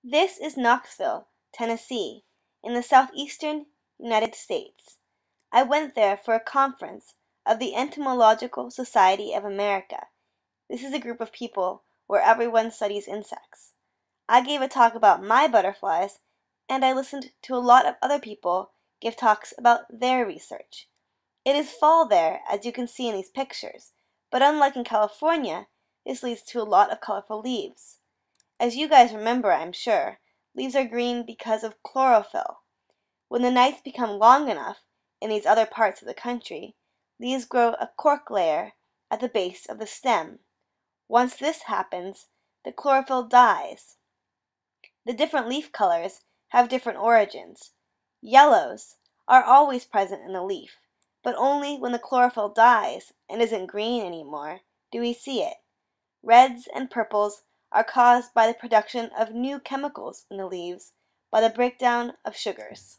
This is Knoxville, Tennessee, in the southeastern United States. I went there for a conference of the Entomological Society of America. This is a group of people where everyone studies insects. I gave a talk about my butterflies, and I listened to a lot of other people give talks about their research. It is fall there, as you can see in these pictures, but unlike in California, this leads to a lot of colorful leaves. As you guys remember, I'm sure, leaves are green because of chlorophyll. When the nights become long enough in these other parts of the country, leaves grow a cork layer at the base of the stem. Once this happens, the chlorophyll dies. The different leaf colors have different origins. Yellows are always present in the leaf, but only when the chlorophyll dies and isn't green anymore do we see it. Reds and purples are caused by the production of new chemicals in the leaves by the breakdown of sugars.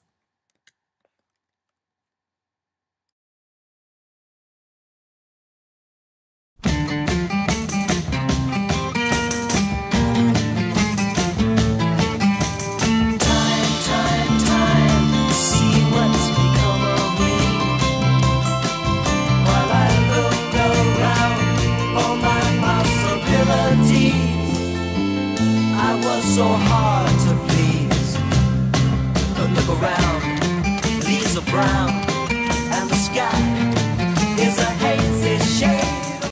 So hard to please, but look around, leaves are brown, and the sky is a hazy shade.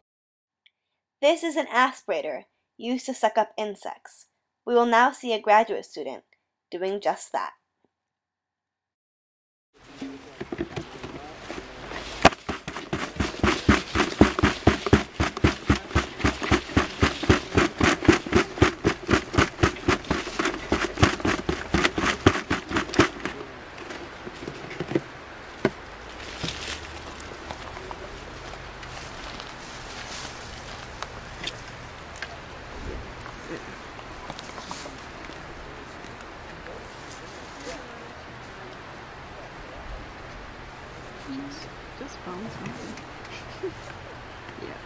This is an aspirator used to suck up insects. We will now see a graduate student doing just that. Just found something. Yeah.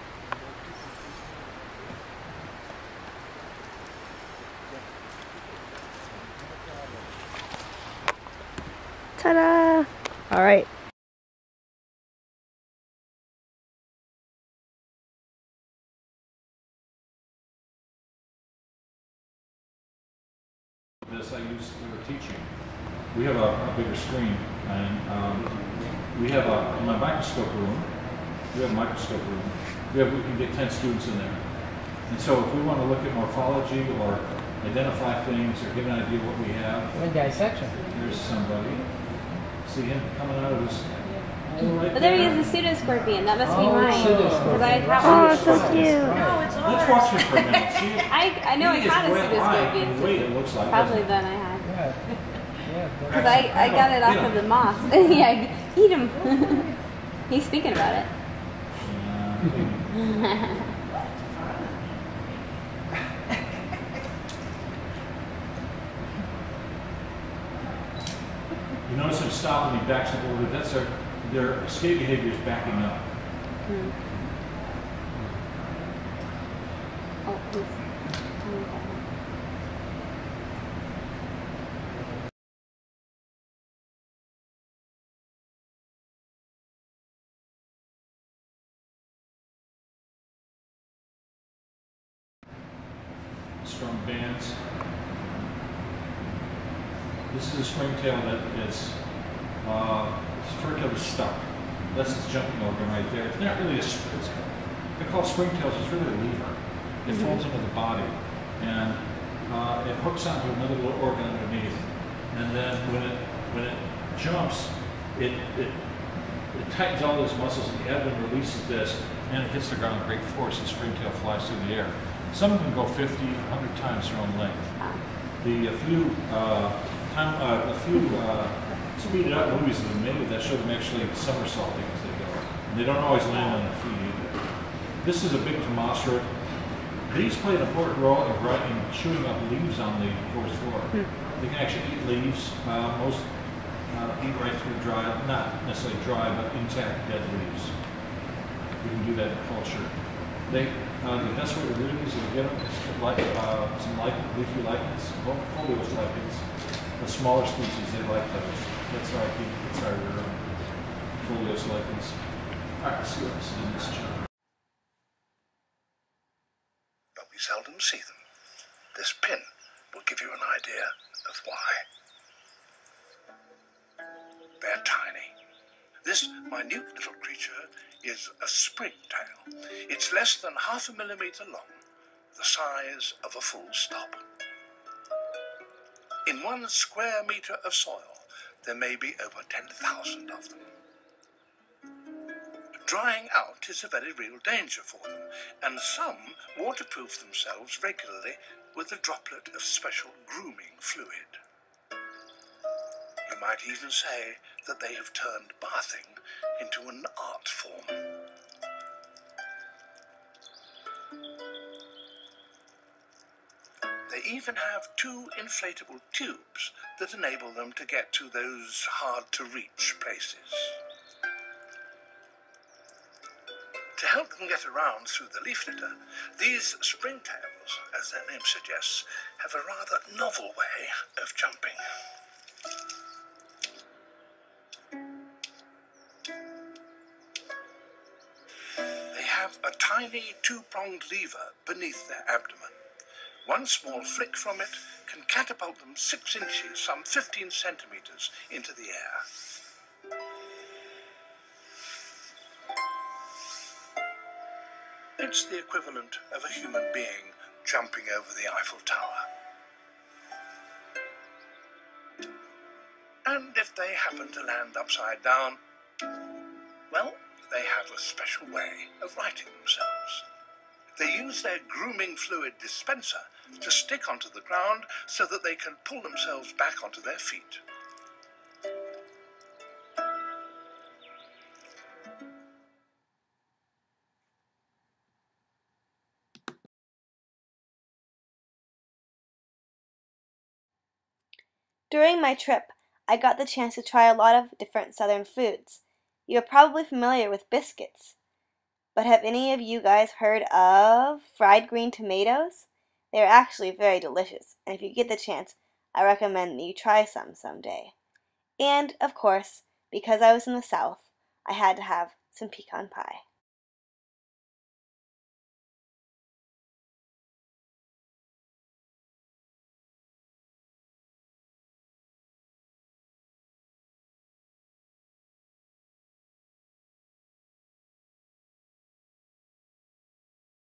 Ta-da! All right. This I use for teaching. We have a bigger screen, and we have in my microscope room. We have a microscope room. We can get 10 students in there, and so if we want to look at morphology or identify things or give an idea what we have. What dissection? There's somebody. See him coming out of his. Right But there he is, a pseudoscorpion. That must be mine. Because I have Oh, one. so cute. Let's watch him for a minute. See, I know I had a pseudoscorpion. Wait, it looks like. Probably then I had. Yeah. Because I got it off of the moss. Yeah, eat him. He's thinking about it. You notice him stop and he backs up a little bit. That's their escape behavior is backing up. Oh, please. Strong bands. This is a springtail that is fur tail is stuck. That's its jumping organ right there. It's not really they're called springtails. It's really a lever. It folds into the body, and it hooks onto another little organ underneath. And then when it jumps, it tightens all those muscles, and the abdomen releases this, and it hits the ground with great force. The springtail flies through the air. Some of them go 50, 100 times their own length. A few speeded up movies that have been made that show them actually somersaulting as they go. And they don't always land on their feet either. This is a big tomasseret. These play an important role in chewing up leaves on the forest floor. They can actually eat leaves. Most eat right through dry, not necessarily dry, but intact dead leaves. We can do that in culture. The best way to root these is to get them some leafy lichens, foliose lichens. The smaller species, they like those. That's why I keep foliose lichens. All right, let's see what else is in this jar. But we seldom see them. This pin will give you an idea of why. They're tiny. This minute little creature is a springtail. It's less than 0.5 millimeter long, the size of a full stop. In 1 square meter of soil, there may be over 10,000 of them. Drying out is a very real danger for them, and some waterproof themselves regularly with a droplet of special grooming fluid. You might even say that they have turned bathing into an art form. They even have 2 inflatable tubes that enable them to get to those hard-to-reach places. To help them get around through the leaf litter, these springtails, as their name suggests, have a rather novel way of jumping. They have a tiny 2-pronged lever beneath their abdomen. 1 small flick from it can catapult them 6 inches, some 15 centimeters, into the air. It's the equivalent of a human being jumping over the Eiffel Tower. And if they happen to land upside down, well, they have a special way of righting themselves. They use their grooming fluid dispenser to stick onto the ground so that they can pull themselves back onto their feet. During my trip, I got the chance to try a lot of different southern foods. You are probably familiar with biscuits. But have any of you guys heard of fried green tomatoes? They are actually very delicious, and if you get the chance, I recommend that you try some someday. And, of course, because I was in the South, I had to have some pecan pie.